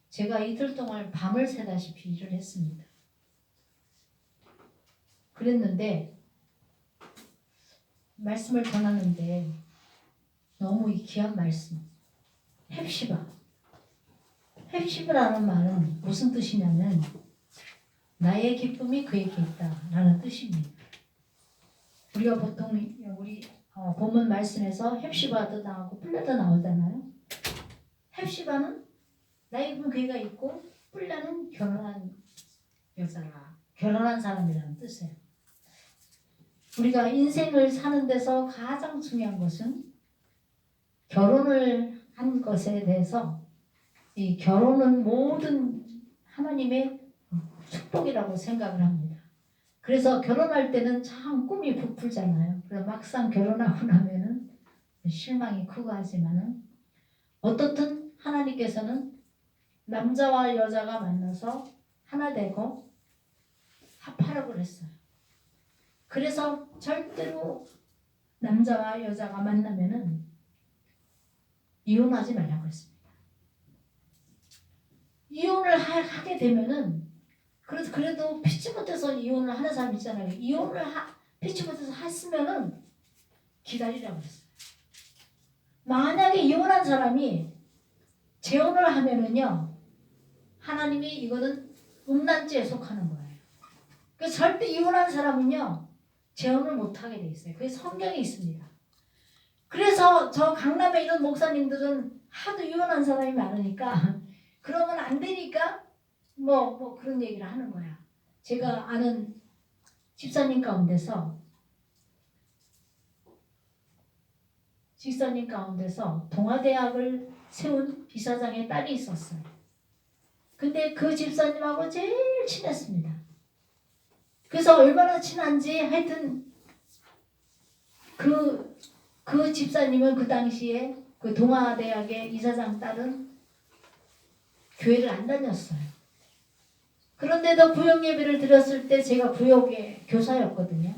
제가 이틀 동안 밤을 새다시피 일을 했습니다. 그랬는데 말씀을 전하는데 너무 이 귀한 말씀. 헵시바라는 말은 무슨 뜻이냐면 나의 기쁨이 그에게 있다라는 뜻입니다. 우리가 보통 우리 본문 말씀에서 헵시바도 나오고 뿔라도 나오잖아요. 헵시바는 나의 기쁨 그에가 있고 뿔라는 결혼한 여자라, 결혼한 사람이라는 뜻이에요. 우리가 인생을 사는 데서 가장 중요한 것은 결혼을 한 것에 대해서 이 결혼은 모든 하나님의 축복이라고 생각을 합니다. 그래서 결혼할 때는 참 꿈이 부풀잖아요. 그래서 막상 결혼하고 나면은 실망이 크고 하지만은 어떻든 하나님께서는 남자와 여자가 만나서 하나 되고 합하라고 그랬어요. 그래서 절대로 남자와 여자가 만나면은 이혼하지 말라고 했습니다. 이혼을 하게 되면은 그래도 피치 못해서 이혼을 하는 사람 있잖아요. 이혼을 피치 못해서 했으면은 기다리라고 했어요. 만약에 이혼한 사람이 재혼을 하면은요, 하나님이 이거는 음란죄에 속하는 거예요. 그래서 절대 이혼한 사람은요, 재혼을 못하게 돼 있어요. 그게 성경에 있습니다. 그래서 저 강남에 있는 목사님들은 하도 이혼한 사람이 많으니까 그러면 안 되니까 뭐 그런 얘기를 하는 거야. 제가 아는 집사님 가운데서 동아대학을 세운 이사장의 딸이 있었어요. 근데 그 집사님하고 제일 친했습니다. 그래서 얼마나 친한지 하여튼 그 집사님은 그 당시에 그 동아대학의 이사장 딸은 교회를 안 다녔어요. 그런데도 구역 예배를 드렸을 때 제가 구역의 교사였거든요.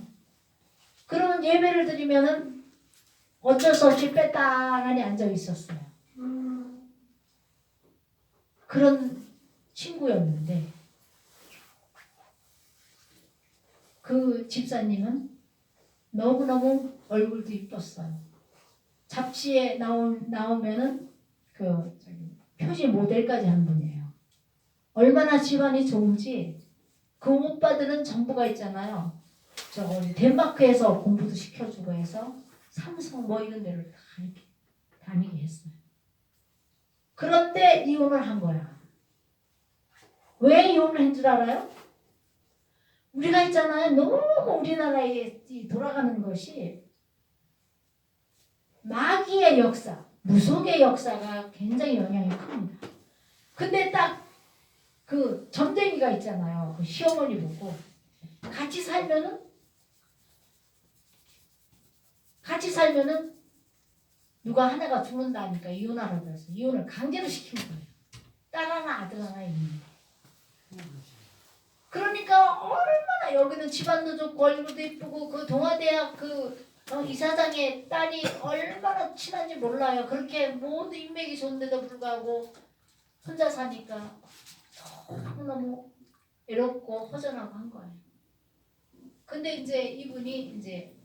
그러면 예배를 드리면은 어쩔 수 없이 빼딱하니 앉아 있었어요. 그런 친구였는데 그 집사님은 너무너무 얼굴도 이뻤어요. 잡지에 나오면은 표지 모델까지 한 분이에요. 얼마나 집안이 좋은지 그 오빠들은 정보가 있잖아요. 덴마크에서 공부도 시켜주고 해서 삼성 뭐 이런 데를 다 이렇게 다니게 했어요. 그런데 이혼을 한 거야. 왜 이혼을 한 줄 알아요? 우리가 있잖아요. 너무 우리나라에 돌아가는 것이 마귀의 역사, 무속의 역사가 굉장히 영향이 큽니다. 근데 딱 그 점쟁이가 있잖아요. 그 시어머니 보고 같이 살면은 누가 하나가 죽는다니까 이혼하라고 해서 이혼을 강제로 시킨 거예요. 딸 하나 아들 하나 있는데. 그러니까 얼마나 여기는 집안도 좋고 얼굴도 이쁘고 그 동아대학 이사장의 딸이 얼마나 친한지 몰라요. 그렇게 모두 인맥이 좋은데도 불구하고 혼자 사니까 너무너무 외롭고 허전하고 한 거예요. 근데 이제 이분이 이제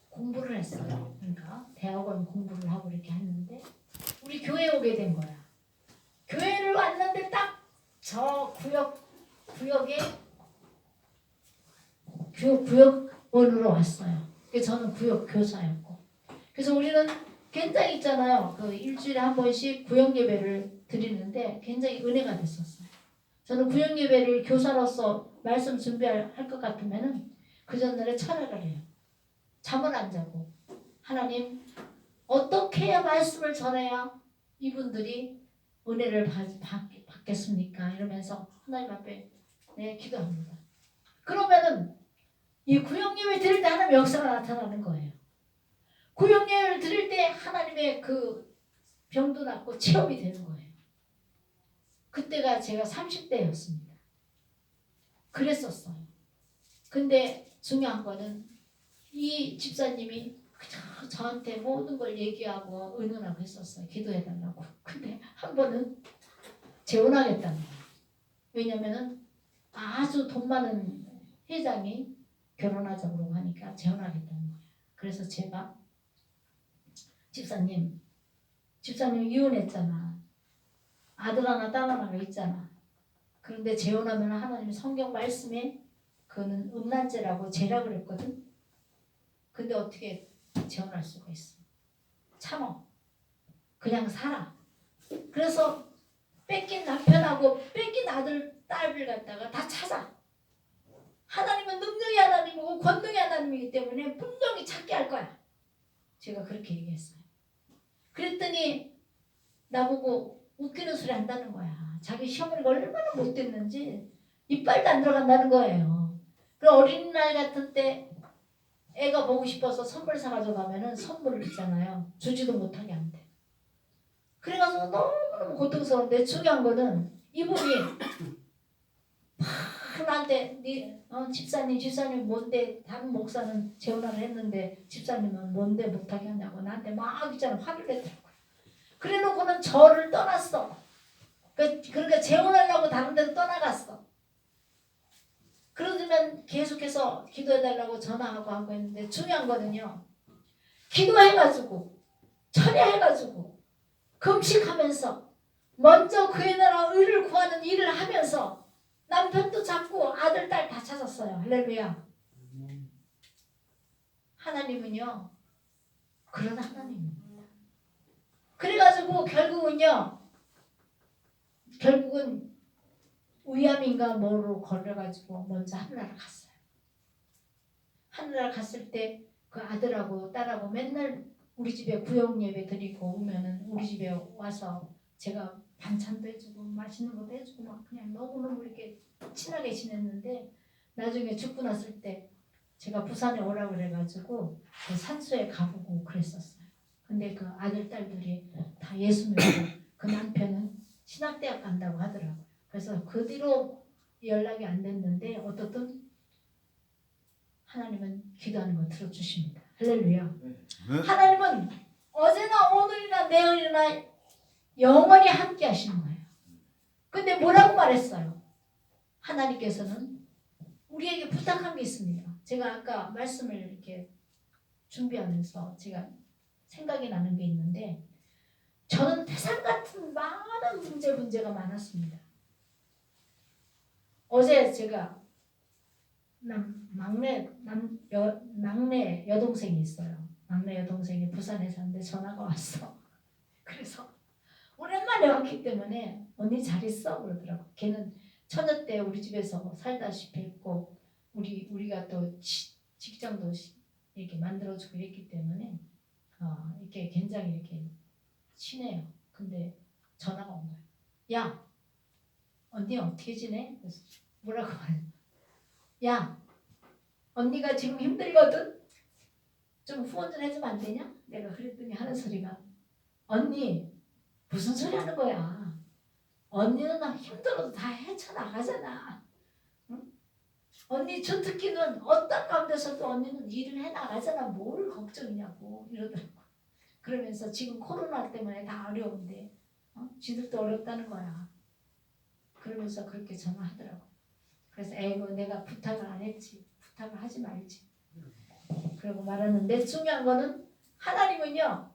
공부를 했어요. 그러니까 대학원 공부를 하고 이렇게 했는데 우리 교회에 오게 된 거야. 교회를 왔는데 딱 저 구역에 구역원으로 왔어요. 그래서 저는 구역 교사였고. 그래서 우리는 굉장히 있잖아요. 그 일주일에 한 번씩 구역 예배를 드리는데 굉장히 은혜가 됐었어요. 저는 구역 예배를 교사로서 말씀 준비할 것 같으면은 그 전날에 철회를 해요. 잠을 안 자고 하나님 어떻게 해야 말씀을 전해야 이분들이 은혜를 받겠습니까? 이러면서 하나님 앞에 기도합니다. 그러면은 이 구역예배 드릴 때 하나님의 역사가 나타나는 거예요. 구역예배를 드릴 때 하나님의 그 병도 낫고 체험이 되는 거예요. 그때가 제가 30대였습니다. 그랬었어요. 근데 중요한 거는 이 집사님이 저한테 모든 걸 얘기하고 의논하고 했었어요. 기도해달라고. 근데 한 번은 재혼하겠다는 거예요. 왜냐면은 아주 돈 많은 회장이 결혼하자고 하니까 재혼하겠다는 거예요. 그래서 제가 집사님 이혼했잖아. 아들 하나 딸 하나가 있잖아. 그런데 재혼하면 하나님 성경 말씀에 그거는 음란죄라고 죄라 그랬거든. 근데 어떻게 재혼할 수가 있어? 참어. 그냥 살아. 그래서 뺏긴 남편하고 뺏긴 아들 딸을 갖다가 다 찾아. 하나님은 능력이 하나님이고 권능이 하나님이기 때문에 분명히 찾게 할 거야. 제가 그렇게 얘기했어요. 그랬더니 나보고 웃기는 소리 한다는 거야. 자기 시어머니가 얼마나 못됐는지 이빨도 안 들어간다는 거예요. 그럼 어린이날 같은 때 애가 보고 싶어서 선물 사가지고 가면은 선물을 있잖아요. 주지도 못하게 한대. 그래가지고 너무너무 고통스러운데 중요한 거는 이분이 막 나한테 집사님 뭔데 다른 목사는 재혼을 했는데 집사님은 뭔데 못하게 하냐고 나한테 막 있잖아 화를 내더라고요. 그래놓고는 저를 떠났어. 그러니까 재혼하려고 다른 데로 떠나갔어. 그러면 계속해서 기도해달라고 전화하고 하고 했는데 중요한 거는요. 기도해가지고 철야해가지고 금식하면서 먼저 그의 나라 의를 구하는 일을 하면서 남편도 잡고 아들 딸 다 찾았어요. 할렐루야. 하나님은요. 그런 하나님입니다. 그래가지고 결국은 위암인가 뭐로 걸려가지고 먼저 하늘나라 갔어요. 하늘나라 갔을 때 그 아들하고 딸하고 맨날 우리 집에 구역 예배 드리고 오면은 우리 집에 와서 제가 반찬도 해주고 맛있는 것도 해주고 막 그냥 너무너무 이렇게 친하게 지냈는데 나중에 죽고 났을 때 제가 부산에 오라고 그래가지고 그 산소에 가보고 그랬었어요. 근데 그 아들 딸들이 다 예수 믿고 그 남편은 신학대학 간다고 하더라고요. 그래서 그 뒤로 연락이 안 됐는데 어떻든 하나님은 기도하는 거 들어주십니다. 할렐루야. 하나님은 어제나 오늘이나 내일이나 영원히 함께 하시는 거예요. 근데 뭐라고 말했어요? 하나님께서는 우리에게 부탁한 게 있습니다. 제가 아까 말씀을 이렇게 준비하면서 제가 생각이 나는 게 있는데 저는 태산 같은 많은 문제가 많았습니다. 어제 제가 막내 여동생이 있어요. 막내 여동생이 부산에 사는데 전화가 왔어. 그래서 오랜만에 왔기 때문에 언니 잘 있어? 그러더라고. 걔는 처녀 때 우리 집에서 살다시피 했고 우리가 또 직장도 이렇게 만들어주고 이랬기 때문에 이렇게 굉장히 이렇게 친해요. 근데 전화가 온 거예요. 야, 언니 어떻게 지내? 그래서 뭐라고 말해? 야, 언니가 지금 힘들거든? 좀 후원 좀 해주면 안 되냐? 내가 그랬더니 하는 소리가 언니 무슨 소리 하는 거야? 언니는 힘들어도 다 헤쳐나가잖아. 응? 언니 주특기는 어떤 가운데서도 언니는 일을 해나가잖아. 뭘 걱정이냐고 이러더라고. 그러면서 지금 코로나 때문에 다 어려운데 지들도 어렵다는 거야. 그러면서 그렇게 전화하더라고. 그래서 에이고 내가 부탁을 안 했지. 부탁을 하지 말지. 그러고 말하는데 중요한 거는 하나님은요.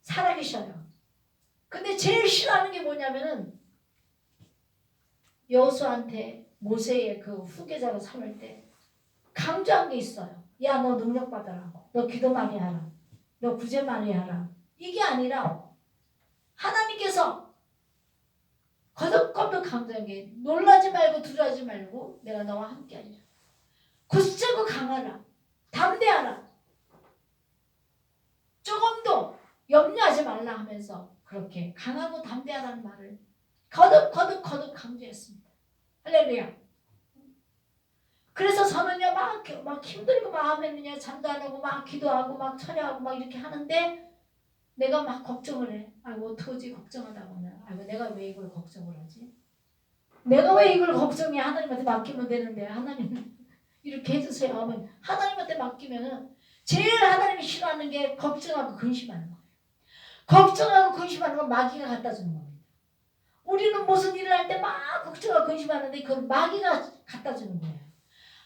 살아계셔요. 근데 제일 싫어하는 게 뭐냐면은 여호수아한테 모세의 그 후계자로 삼을 때 강조한 게 있어요. 야, 너 능력 받아라. 너 기도 많이 하라. 너 구제 많이 하라. 이게 아니라 하나님께서 거듭거듭 강조한 게 놀라지 말고 두려워하지 말고 내가 너와 함께 하리라. 굳세고 강하라. 담대하라. 조금도 염려하지 말라 하면서 그렇게 강하고 담대하라는 말을 거듭 강조했습니다. 할렐루야. 그래서 저는요 막 힘들고 마음에는요 잠도 안 오고 막 기도하고 막 철야하고 막 이렇게 하는데 내가 막 걱정을 해. 아이고 어떡하지 걱정하다 보면 아이고 내가 왜 이걸 걱정을 하지? 내가 왜 이걸 걱정해? 하나님한테 맡기면 되는데 하나님 이렇게 해주세요 하면 하나님한테 맡기면은 제일 하나님이 싫어하는 게 걱정하고 근심하는 거예요. 걱정하고 근심하는 건 마귀가 갖다 주는 겁니다. 우리는 무슨 일을 할 때 막 걱정하고 근심하는데 그건 마귀가 갖다 주는 거예요.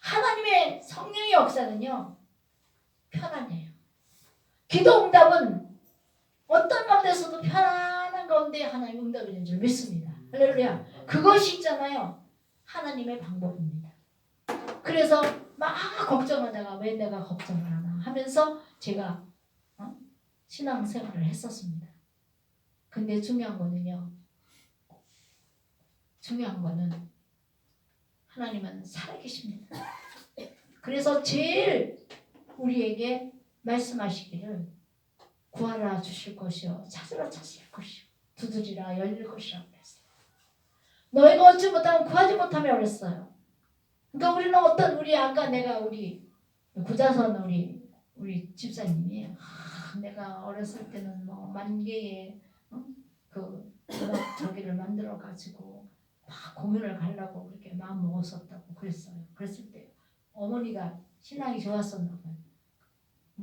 하나님의 성령의 역사는요, 편안해요. 기도 응답은 어떤 가운데서도 편안한 가운데 하나님 응답이 되는 줄 믿습니다. 할렐루야. 그것이 있잖아요, 하나님의 방법입니다. 그래서 막 걱정하다가 왜 내가 걱정을 하나 하면서 제가 신앙생활을 했었습니다. 근데 중요한 거는 하나님은 살아계십니다. 그래서 제일 우리에게 말씀하시기를 구하라 주실 것이요 찾으라 찾으실 것이요 두드리라 열릴 것이라고 그랬어요. 너희가 얻지 못하면 구하지 못하며 그랬어요. 그러니까 우리는 아까 내가 우리 구자선 우리 집사님이 내가 어렸을 때는 뭐 만 개의 그 음악 저기를 만들어 가지고 막 공연을 가려고 그렇게 마음 먹었었다고 그랬어요. 그랬을 때 어머니가 신앙이 좋았었나 봐요.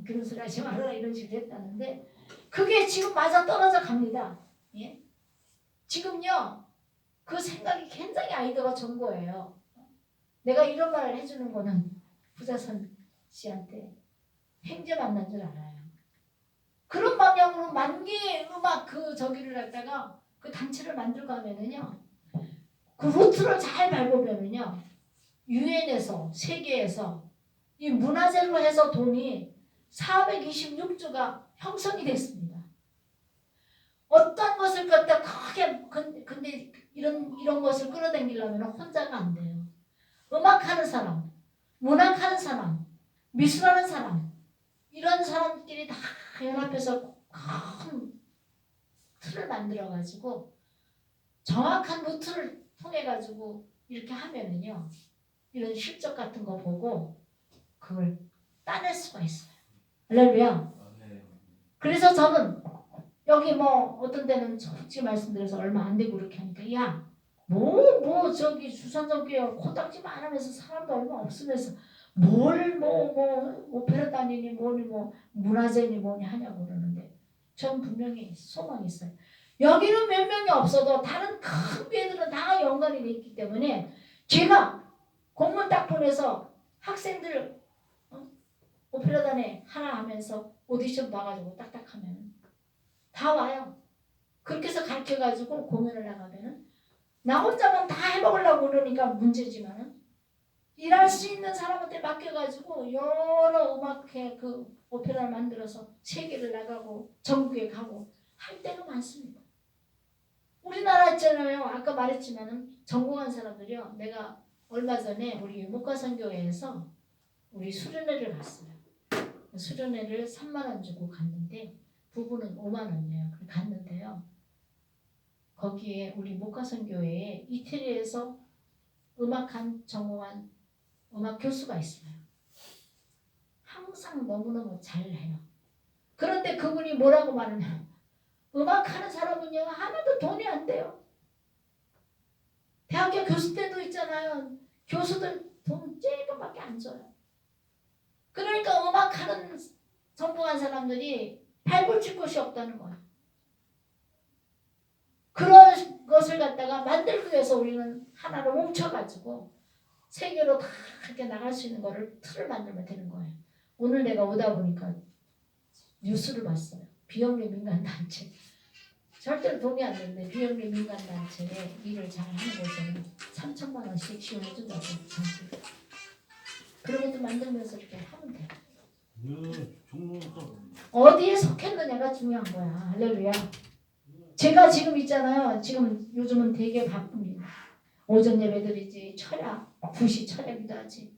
그런 소리 하지 말아라 이런 식으로 했다는데 그게 지금 맞아 떨어져 갑니다. 예? 지금요 그 생각이 굉장히 아이디어가 좋은 거예요. 내가 이런 말을 해주는 거는 부자선 씨한테 행제 만난 줄 알아요. 그런 방향으로 만 개의 음악 저기를 갖다가 그 단체를 만들고 하면은요 그 루트를 잘 밟으면은요 유엔에서 세계에서 이 문화재로 해서 돈이 426조가 형성이 됐습니다. 어떤 것을 갖다 크게 근데 이런 것을 끌어당기려면 혼자가 안 돼요. 음악하는 사람, 문학하는 사람, 미술하는 사람 이런 사람끼리 다 연합해서 큰 틀을 만들어 가지고 정확한 루트를 통해 가지고 이렇게 하면은요 이런 실적 같은 거 보고 그걸 따낼 수가 있어요. 할렐루야. 그래서 저는 여기 뭐 어떤 데는 솔직히 말씀드려서 얼마 안 되고 그렇게 하니까 야 뭐 저기 주산정교회 코딱지만 안 하면서 사람도 얼마 없으면서 뭘 오페라 다니니 뭐니 뭐 문화재니 뭐니 하냐고 그러는데 전 분명히 소망이 있어요. 여기는 몇 명이 없어도 다른 큰 교회들은 다 연관이 돼 있기 때문에 제가 공문 딱 보내서 학생들 오페라단에 하나 하면서 오디션 봐가지고 딱딱 하면 다 와요. 그렇게 해서 가르쳐가지고 공연을 나가면은 나 혼자만 다 해먹으려고 그러니까 문제지만은 일할 수 있는 사람한테 맡겨가지고 여러 음악회 그 오페라를 만들어서 세계를 나가고 전국에 가고 할 때가 많습니다. 우리나라 있잖아요. 아까 말했지만은 전공한 사람들이요. 내가 얼마 전에 우리 목가선교회에서 우리 수련회를 갔어요. 수련회를 3만 원 주고 갔는데 부부는 5만 원이에요. 갔는데요. 거기에 우리 목가선교회에 이태리에서 음악한 전공한 음악 교수가 있어요. 항상 너무너무 잘해요. 그런데 그분이 뭐라고 말하냐. 음악하는 사람은요 하나도 돈이 안 돼요. 대학교 교수 때도 있잖아요. 교수들 돈 조금밖에 안 줘요. 그러니까 음악하는 전공한 사람들이 발붙일 곳이 없다는 거예요. 그런 것을 갖다가 만들기 위해서 우리는 하나로 뭉쳐가지고 세계로 다 이렇게 나갈 수 있는 거를 틀을 만들면 되는 거예요. 오늘 내가 오다 보니까 뉴스를 봤어요. 비영리 민간단체. 절대로 돈이 안 되는데 비영리 민간단체에 일을 잘 하는 곳에는 3천만 원씩 지원해준다고 장수. 그런 것도 만들면서 이렇게 하면 돼요. 어디에 속했느냐가 중요한 거야. 할렐루야. 제가 지금 있잖아요. 지금 요즘은 되게 바쁩니다. 오전 예배드리지 철야 2시 철야기도 하지.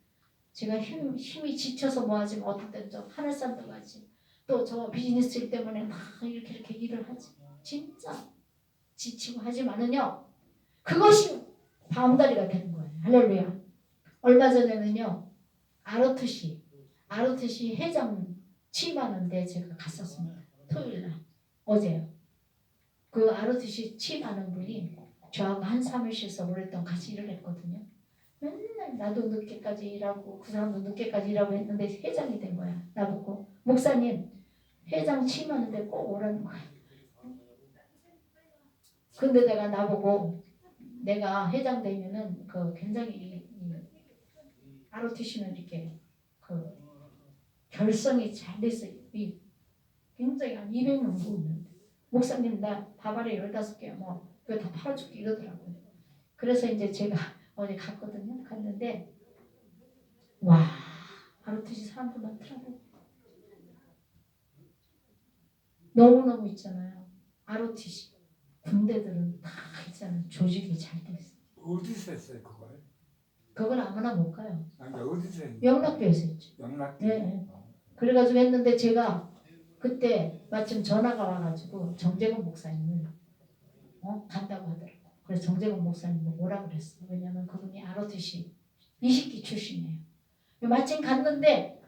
제가 힘이 지쳐서 뭐 하지 어떨 때는 저 하늘산도 가지. 또 저 비즈니스 일 때문에 막 이렇게 일을 하지. 진짜 지치고 하지만은요. 그것이 바운다리가 되는 거예요. 할렐루야. 얼마 전에는요. 아르트시 회장 취임하는데 제가 갔었습니다. 토요일날 어제요. 그 아르트시 취임하는 분이 저하고 한 사무실에서 오랫동안 같이 일을 했거든요. 맨날 나도 늦게까지 일하고 그 사람도 늦게까지 일하고 했는데 회장이 된 거야. 나보고 목사님 회장 취임하는데 꼭 오라는 거야. 근데 내가 나보고 내가 회장 되면은 그 굉장히 ROTC는 이렇게 그 결성이 잘 돼서 이 굉장히 한 200명 모으는데 목사님 나 밥알에 15개 뭐 그거 다 팔아줄게 이러더라고요. 그래서 이제 제가 어디 갔거든요. 갔는데 와 ROTC 사람들 많더라고요. 너무너무 있잖아요. ROTC 군대들은 다 있잖아요. 조직이 잘 돼 있어요. 어디서 했어요 그걸? 그건 아무나 못 가요. 아니 어디서 했는데? 영락교에서 했죠. 영락교? 네. 그래가지고 했는데 제가 그때 마침 전화가 와가지고 정재근 목사님을 간다고 하더라고. 그래서 정재근 목사님이 뭐라 그랬어. 왜냐면 그분이 ROTC 20기 출신이에요. 마침 갔는데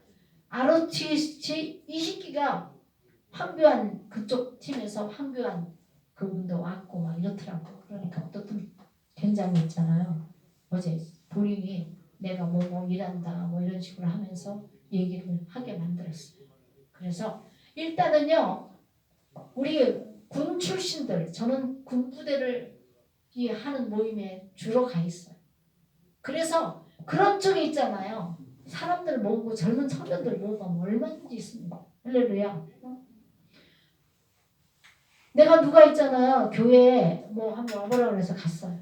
ROTC 20기가 황교안 그쪽 팀에서 황교안 그분도 왔고 막 이렇더라고. 그러니까 어떻든 된장이 있잖아요. 어제 본인이 내가 뭐 일한다 뭐 이런 식으로 하면서 얘기를 하게 만들었어요. 그래서 일단은요 우리 군 출신들 저는 군부대를 하는 모임에 주로 가 있어요. 그래서 그런 쪽에 있잖아요. 사람들 모으고 젊은 청년들 모으고 얼마든지 있습니다. 할렐루야. 내가 누가 있잖아요. 교회에 뭐 한번 와보라고 해서 갔어요.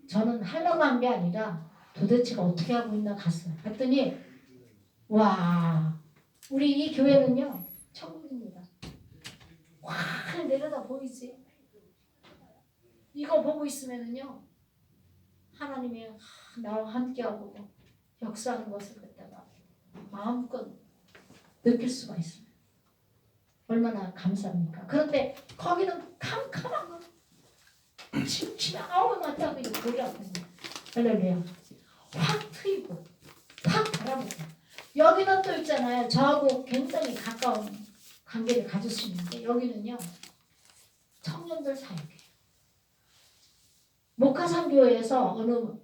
저는 하려고 한 게 아니라 도대체가 어떻게 하고 있나 갔어요. 갔더니 와 우리 이 교회는요 천국입니다. 와 내려다 보이지? 이거 보고 있으면은요 하나님이 나와 함께하고 역사하는 것을 갖다가 마음껏 느낄 수가 있어요. 얼마나 감사합니까? 그런데 거기는 캄캄한 거 침침해 아우 맞다고 이거 보라고 할렐루야 확 트이고 확 바라보고 여기는 또 있잖아요. 저하고 굉장히 가까운 관계를 가질 수 있는데 여기는요 청년들 사역이에요. 목화산교회에서 어느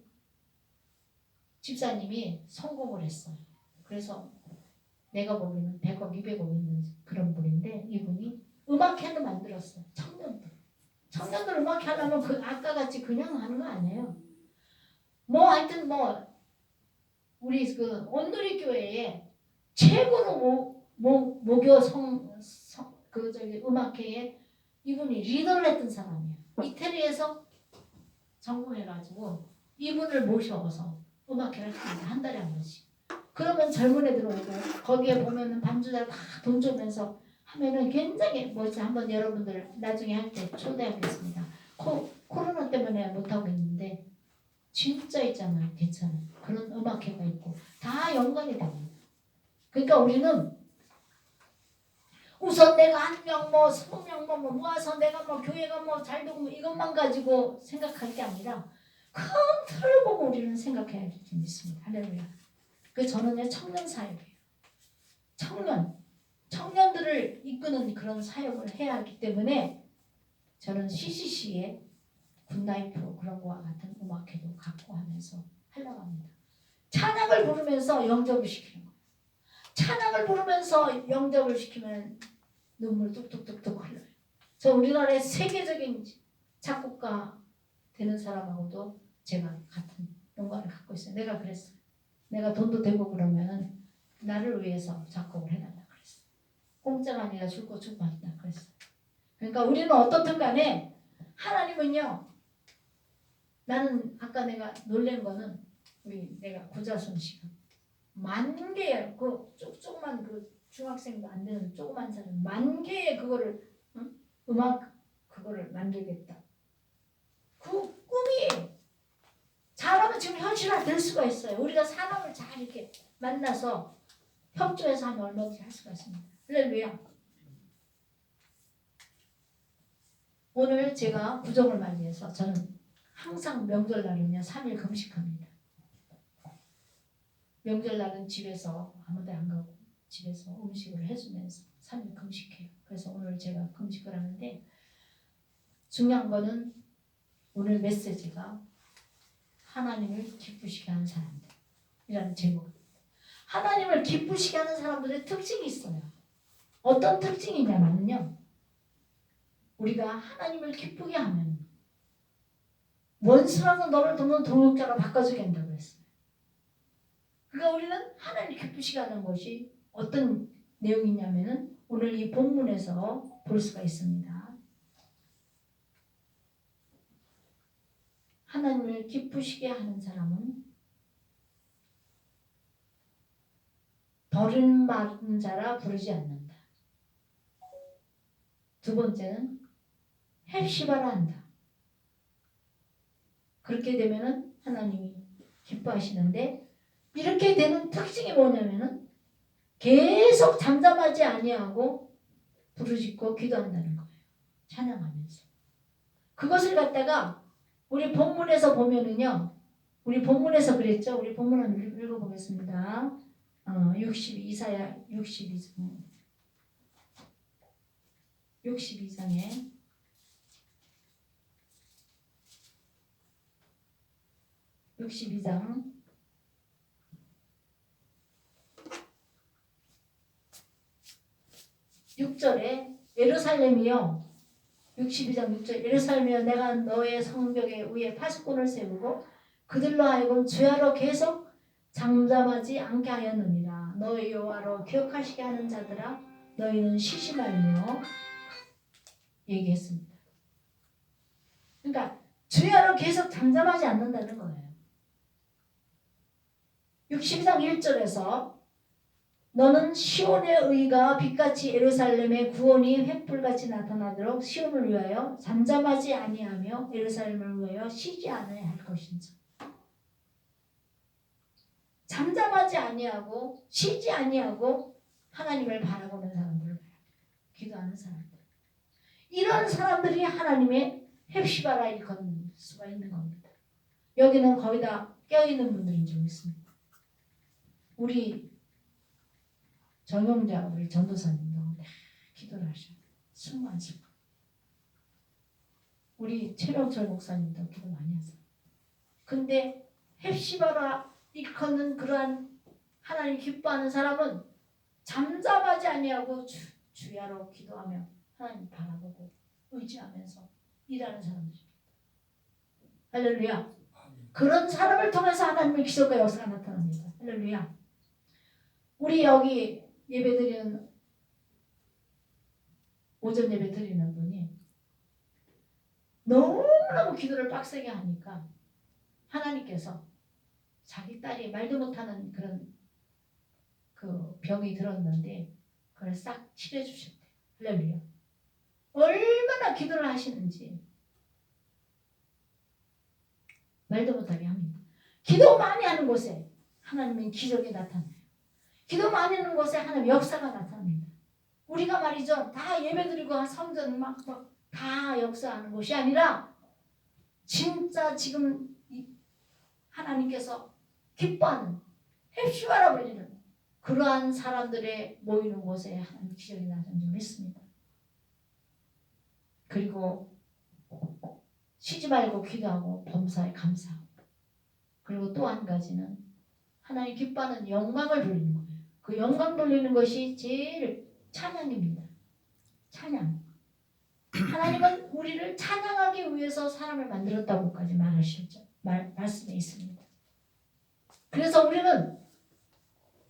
집사님이 성공을 했어요. 그래서 내가 보기에는 100억, 200억 있는 그런 분인데 이분이 음악회를 만들었어요. 청년들 음악회 하려면 그 아까 같이 그냥 하는 거 아니에요. 뭐 하여튼 뭐 우리 그 온누리 교회에 최고로 모교 그 저기 음악회에 이분이 리더를 했던 사람이에요. 이태리에서 전공해가지고 이분을 모셔서 음악회를 합니다. 한 달에 한 번씩. 그러면 젊은 애들 오고 거기에 보면은 반주자 다 돈 주면서 하면은 굉장히 멋지. 한번 여러분들 나중에 할 때 초대하겠습니다. 코로나 때문에 못 하고 있는데 진짜 있잖아요. 괜찮아요. 그런 음악회가 있고 다 연관이 됩니다. 그러니까 우리는 우선 내가 한 명 뭐 20명 뭐 모아서 내가 뭐 교회가 뭐 잘 되고 뭐 이것만 가지고 생각할 게 아니라 큰 틀을 보고 우리는 생각해야 될 줄 믿습니다. 할렐루야. 그 저는 청년 사역이에요. 청년들을 이끄는 그런 사역을 해야 하기 때문에 저는 CCC에 굿나잇 그런 거와 같은 음악회도 갖고 하면서 하려고 합니다. 찬양을 부르면서 영접을 시키는 거예요. 찬양을 부르면서 영접을 시키면 눈물 뚝뚝뚝뚝 흘러요. 저 우리나라의 세계적인 작곡가 되는 사람하고도 제가 같은 영광을 갖고 있어요. 내가 그랬어요. 내가 돈도 되고 그러면 나를 위해서 작곡을 해달라 그랬어요. 공짜가 아니라 줄 거 주고 한다 그랬어요. 그러니까 우리는 어떻든 간에 하나님은요. 나는 아까 내가 놀란 거는 내가 구자순 씨가 10,000개의 그 조그만 그 중학생도 안 되는 조그만 사람 10,000개의 그거를 음악 그거를 만들겠다. 그 꿈이 잘하면 지금 현실화 될 수가 있어요. 우리가 사람을 잘 이렇게 만나서 협조해서 하면 얼마든지 할 수가 있습니다. 할렐루야. 오늘 제가 부정을 맞이해서 저는 항상 명절날은요 3일 금식합니다. 명절날은 집에서 아무데 안 가고 집에서 음식을 해주면서 3일 금식해요. 그래서 오늘 제가 금식을 하는데 중요한 거는 오늘 메시지가 하나님을 기쁘시게 하는 사람들이라는 제목입니다. 하나님을 기쁘시게 하는 사람들의 특징이 있어요. 어떤 특징이냐면요. 우리가 하나님을 기쁘게 하면 원수라도 너를 돕는 동역자로 바꿔주겠다고 했어요. 그러니까 우리는 하나님 기쁘시게 하는 것이 어떤 내용이냐면은 오늘 이 본문에서 볼 수가 있습니다. 하나님을 기쁘시게 하는 사람은 버림받은 자라 부르지 않는다. 두 번째는 헵시바라 한다. 그렇게 되면은 하나님이 기뻐하시는데 이렇게 되는 특징이 뭐냐면은 계속 잠잠하지 아니하고 부르짖고 기도한다는 거예요. 찬양하면서. 그것을 갖다가 우리 본문에서 보면은요. 우리 본문에서 그랬죠. 우리 본문 한번 읽어보겠습니다. 이사야 62장에 62장 6절에 예루살렘이여 62장 6절 예루살렘이여 내가 너의 성벽에 위에 파수꾼을 세우고 그들로 하여금 주야로 계속 잠잠하지 않게 하였느니라. 너의 여호와로 기억하시게 하는 자들아 너희는 쉬지 말며 얘기했습니다. 그러니까 주야로 계속 잠잠하지 않는다는 거예요. 62장 1절에서 너는 시온의 의가 빛같이 예루살렘의 구원이 횃불같이 나타나도록 시온을 위하여 잠잠하지 아니하며 예루살렘을 위하여 쉬지 않아야 할 것인지. 잠잠하지 아니하고 쉬지 아니하고 하나님을 바라보는 사람들, 기도하는 사람들. 이런 사람들이 하나님의 헵시바라 일컫는 수가 있는 겁니다. 여기는 거의 다 깨어있는 분들인 줄 믿습니다. 우리 정용자 우리 전도사님도 기도를 하셔요. 순간. 우리 최병철 목사님도 기도 많이 하세요. 근데 헵시바라 일컫는 그러한 하나님 기뻐하는 사람은 잠잠하지 아니하고 주야로 기도하며 하나님 바라보고 의지하면서 일하는 사람들입니다. 할렐루야. 그런 사람을 통해서 하나님의 기적과 역사가 나타납니다. 할렐루야. 우리 여기 예배드리는 오전 예배 드리는 분이 너무너무 기도를 빡세게 하니까 하나님께서 자기 딸이 말도 못하는 그런 그 병이 들었는데 그걸 싹 치료해 주셨대요. 할렐루야. 얼마나 기도를 하시는지 말도 못하게 합니다. 기도 많이 하는 곳에 하나님의 기적이 나타나요. 기도 많이 하는 곳에 하나님의 역사가 나타납니다. 우리가 말이죠. 다 예배드리고 성전 막 다 역사하는 것이 아니라 진짜 지금 하나님께서 기뻐하는 헵시바라 불리는 그러한 사람들의 모이는 곳에 하나님 기적이 나타나는 줄 믿습니다. 그리고 쉬지 말고 기도하고 범사에 감사하고 그리고 또 한 가지는 하나님 기뻐하는 영광을 돌리는 거예요. 그 영광 돌리는 것이 제일 찬양입니다. 찬양. 하나님은 우리를 찬양하기 위해서 사람을 만들었다고까지 말하셨죠. 말씀에 있습니다. 그래서 우리는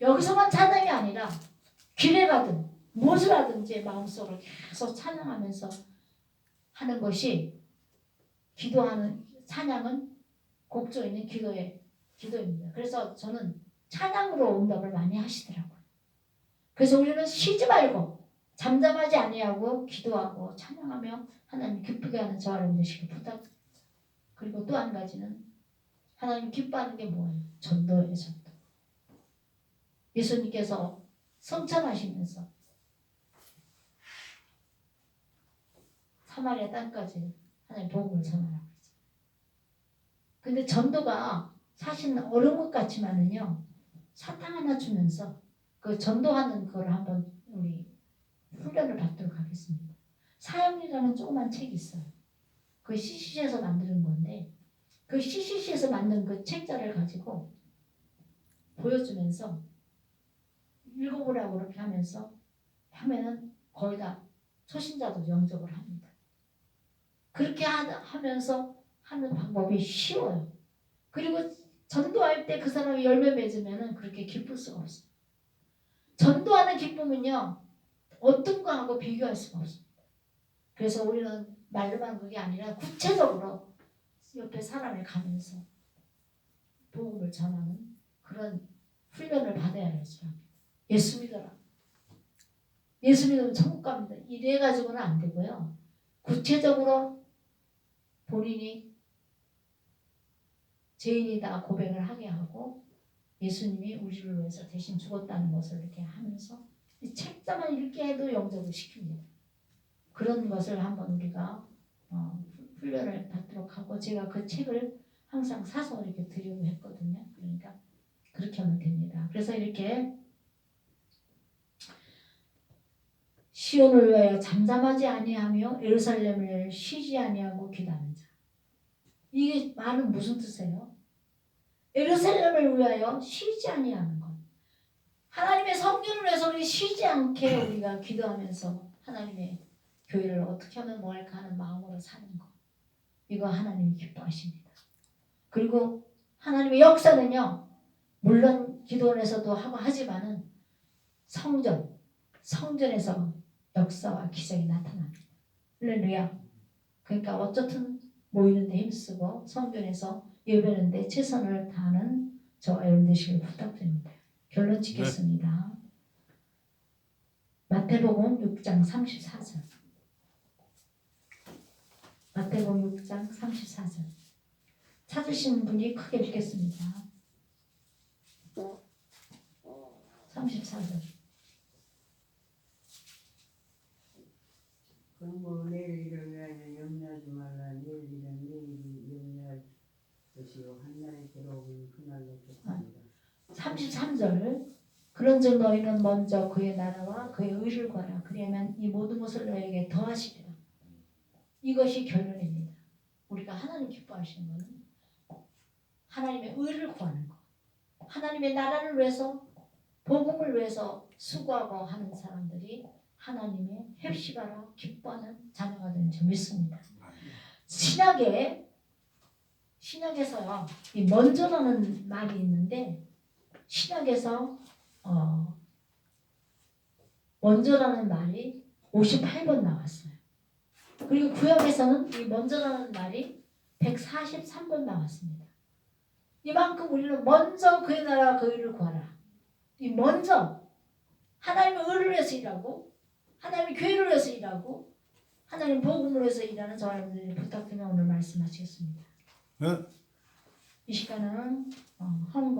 여기서만 찬양이 아니라 길에 가든 무엇을 하든지 마음속으로 계속 찬양하면서 하는 것이 기도하는 찬양은 곡조 있는 기도입니다. 그래서 저는 찬양으로 응답을 많이 하시더라고요. 그래서 우리는 쉬지 말고 잠잠하지 아니하고 기도하고 찬양하며 하나님 기쁘게 하는 저와 여러분 되시길 부탁드립니다. 그리고 또 한 가지는 하나님 기뻐하는 게 뭐예요? 전도예요. 전도. 예수님께서 성찬하시면서 사마리아 땅까지 하나님 복음을 전하라고 했어요. 근데 전도가 사실은 어려운 것 같지만은요. 사탕 하나 주면서 그 전도하는 그걸 한번 우리 훈련을 받도록 하겠습니다. 사형이라는 조그만 책이 있어요. 그 CCC에서 만드는 건데 그 CCC에서 만든 그 책자를 가지고 보여주면서 읽어보라고 그렇게 하면서 하면은 거의 다 초신자도 영접을 합니다. 그렇게 하면서 하는 방법이 쉬워요. 그리고 전도할 때 그 사람이 열매 맺으면 그렇게 기쁠 수가 없어요. 전도하는 기쁨은요, 어떤 거하고 비교할 수가 없습니다. 그래서 우리는 말로만 그게 아니라 구체적으로 옆에 사람을 가면서 복음을 전하는 그런 훈련을 받아야죠. 예수 믿어라. 예수 믿으면 천국 갑니다. 이래가지고는 안 되고요. 구체적으로 본인이 죄인이다 고백을 하게 하고 예수님이 우리를 위해서 대신 죽었다는 것을 이렇게 하면서 이 책자만 읽게 해도 영접을 시킵니다. 그런 것을 한번 우리가 훈련을 받도록 하고 제가 그 책을 항상 사서 이렇게 드리고 했거든요. 그러니까 그렇게 하면 됩니다. 그래서 이렇게 시온을 위하여 잠잠하지 아니하며 예루살렘을 쉬지 아니하고 기도하는 자. 이게 말은 무슨 뜻이에요? 예루살렘을 위하여 쉬지 아니하는 것. 하나님의 성전을 위해서 우리 쉬지 않게 우리가 기도하면서 하나님의 교회를 어떻게 하면 뭐 할까 하는 마음으로 사는 것. 이거 하나님이 기뻐하십니다. 그리고 하나님의 역사는요. 물론 기도원에서도 하고 하지만은 성전에서 역사와 기적이 나타납니다. 할렐루야. 그러니까 어쨌든 모이는 데 힘쓰고 성전에서 예배하는 데 최선을 다하는 저와 여러분 되시길 부탁드립니다. 결론 짓겠습니다. 마태복음 6장 34절. 마태복음 6장 34절. 찾으시는 분이 크게 읽겠습니다. 34절. 그러므로 내일 일을 위하여 염려하지 말라. 내일 일은 내일이 염려할 것이요 한 날이 들어오면 그날로 족합니다. 33절. 그런즉 너희는 먼저 그의 나라와 그의 의를 구하라. 그러면 이 모든 것을 너희에게 더하시리라. 이것이 결론입니다. 우리가 하나님 기뻐하시는 것은 하나님의 의를 구하는 것. 하나님의 나라를 위해서 복음을 위해서 수고하고 하는 사람들이 하나님의 heb시바라 기뻐하는 자녀가 되는 줄 믿습니다. 신약에서요, 이 먼저라는 말이 있는데 신약에서 먼저라는 말이 58번 나왔어요. 그리고 구약에서는 이 먼저라는 말이 143번 나왔습니다. 이만큼 우리는 먼저 그의 나라와 그 의를 구하라. 이 먼저 하나님의 의를 위해서 일하고 하나님의 교회를 위해서 일하고 하나님 복음을 위해서 일하는 저와 여러분들이 부탁드리며 오늘 말씀하시겠습니다. 네. 이 시간은 헌금